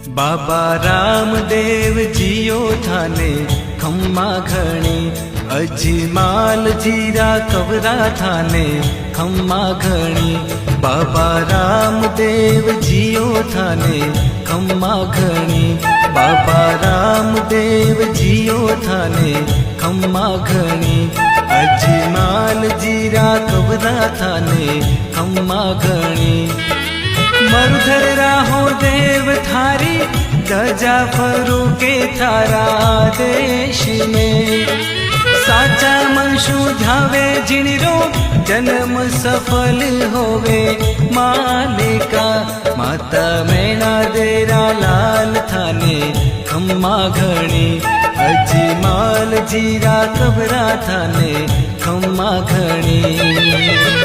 बाबा रामदेव जियो थाने खम्मा घणी, अजमाल जीरा कवरा थाने खम्मा घणी। बाबा रामदेव जियो थाने खम्मा घणी, बाबा रामदेव जियो थाने खम्मा घणी। अजमाल जीरा कवरा थाने खम्मा घणी। मरुधर राहो देव थारी, गजा फरू के थारा देश में। साचा मनशु ध्यावे जिणरो, जन्म सफल होवे मालिका। माता मैना देरा लाल थाने खम्मा घणी, अजमाल जीरा कबरा थाने खम्मा घणी।